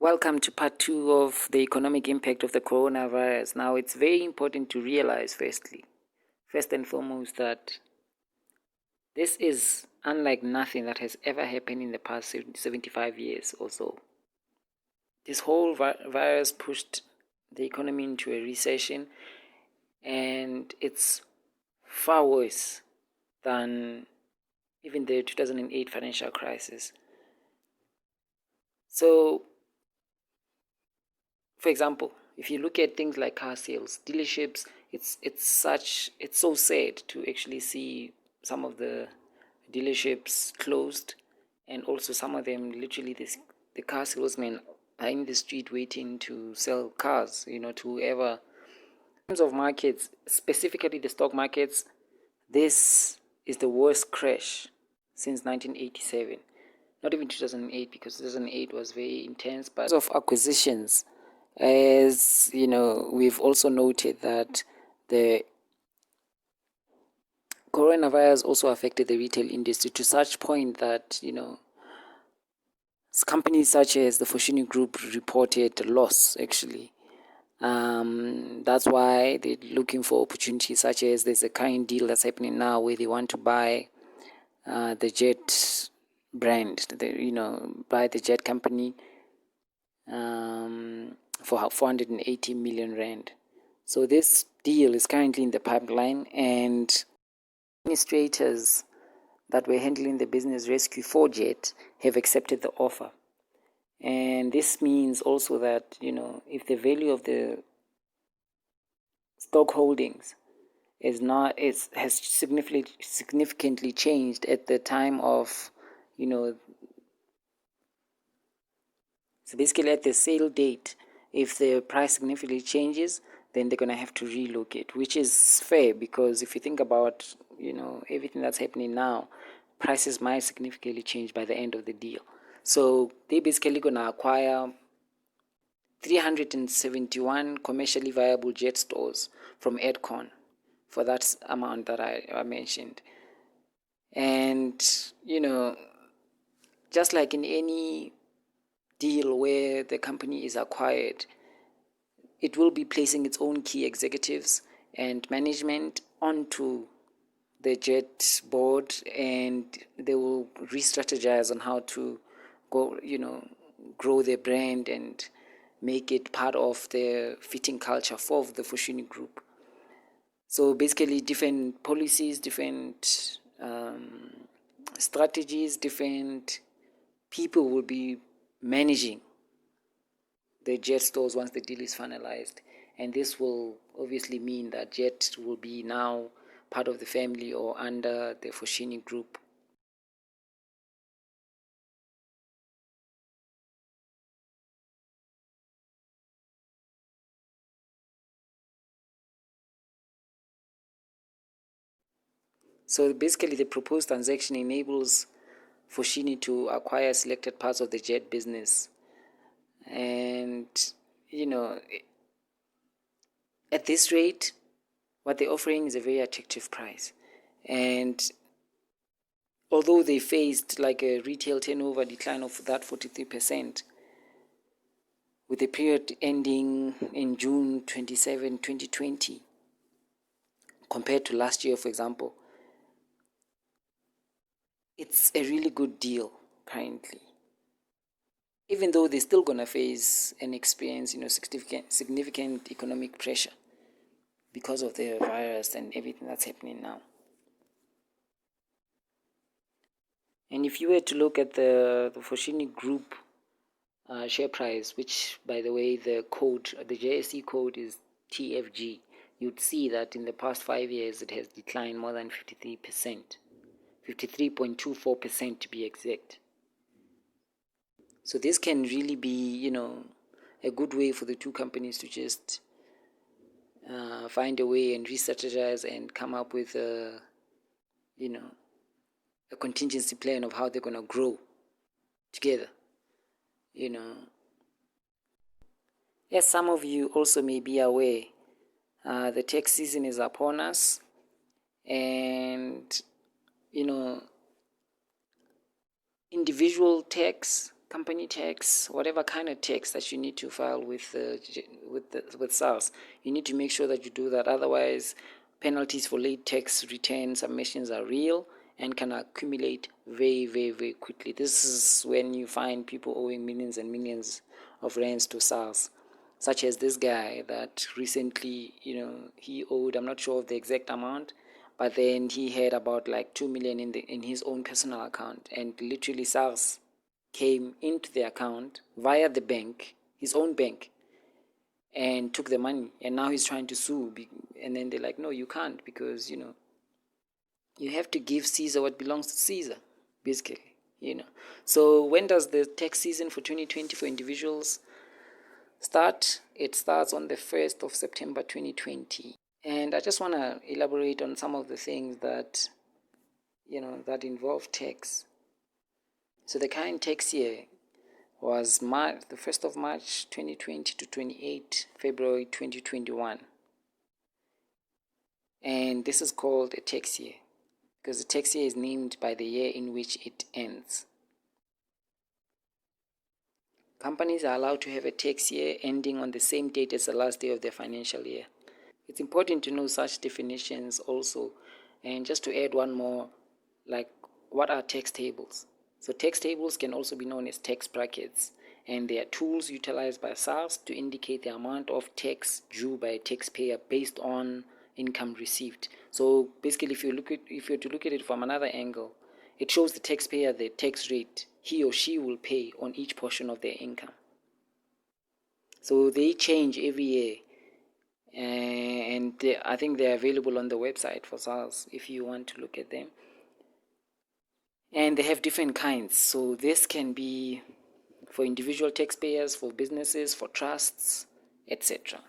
Welcome to part 2 of the economic impact of the coronavirus. Now, it's very important to realize, first and foremost, that this is unlike nothing that has ever happened in the past 75 years or so. This whole virus pushed the economy into a recession, and it's far worse than even the 2008 financial crisis. So, for example, if you look at things like car sales, dealerships, it's so sad to actually see some of the dealerships closed, and also some of them literally the car salesmen are in the street waiting to sell cars, to whoever. In terms of markets, specifically the stock markets, this is the worst crash since 1987. Not even 2008, because 2008 was very intense, but of acquisitions, as you know, we've also noted that the coronavirus also affected the retail industry to such point that companies such as the Foschini Group reported a loss actually. That's why they're looking for opportunities such as there's a kind deal that's happening now where they want to buy the Jet brand, buy the Jet company for 480 million rand. So this deal is currently in the pipeline, and administrators that were handling the business rescue for Jet have accepted the offer. And this means also that, if the value of the stock holdings has significantly changed at the time of, so basically at the sale date, if the price significantly changes, then they're going to have to relocate, which is fair, because if you think about, everything that's happening now, prices might significantly change by the end of the deal. So they're basically going to acquire 371 commercially viable Jet stores from Edcon for that amount that I mentioned. And, just like in any deal where the company is acquired, it will be placing its own key executives and management onto the Jet board, and they will re-strategize on how to grow their brand and make it part of their fitting culture for the Foschini Group. So basically, different policies, different strategies, different people will be managing the Jet stores once the deal is finalized. And this will obviously mean that Jet will be now part of the family or under the Foschini Group. So basically, the proposed transaction enables Foschini to acquire selected parts of the Jet business. And, at this rate, what they're offering is a very attractive price. And although they faced like a retail turnover decline of that 43%, with the period ending in June 27, 2020, compared to last year, for example, it's a really good deal currently. Even though they're still going to face and experience, significant economic pressure because of the virus and everything that's happening now. And if you were to look at the Foschini Group share price, which, by the way, the JSE code is TFG, you'd see that in the past 5 years it has declined more than 53%, 53.24% to be exact. So this can really be, a good way for the two companies to just find a way and re-strategize and come up with a contingency plan of how they're going to grow together. Yes, some of you also may be aware, the tax season is upon us, and individual tax company tax, whatever kind of tax that you need to file with SARS, you need to make sure that you do that. Otherwise, penalties for late tax return submissions are real and can accumulate very, very, very quickly. This is when you find people owing millions and millions of rands to SARS, such as this guy that recently, he owed, I'm not sure of the exact amount, but then he had about like 2 million in his own personal account, and literally SARS came into the account via the bank, his own bank, and took the money, and now he's trying to sue. And then they're like, no, you can't, because you have to give Caesar what belongs to Caesar, basically. So when does the tax season for 2020 for individuals start? It starts on the 1st of September 2020. And I just want to elaborate on some of the things that that involve tax. So the current tax year was the 1st of March 2020 to 28 February 2021. And this is called a tax year because the tax year is named by the year in which it ends. Companies are allowed to have a tax year ending on the same date as the last day of their financial year. It's important to know such definitions also. And just to add one more, like, what are tax tables? So tax tables can also be known as tax brackets, and they are tools utilized by SARS to indicate the amount of tax due by a taxpayer based on income received. So basically, if you were to look at it from another angle, it shows the taxpayer the tax rate he or she will pay on each portion of their income. So they change every year, and I think they're available on the website for SARS if you want to look at them. And they have different kinds. So this can be for individual taxpayers, for businesses, for trusts, etc.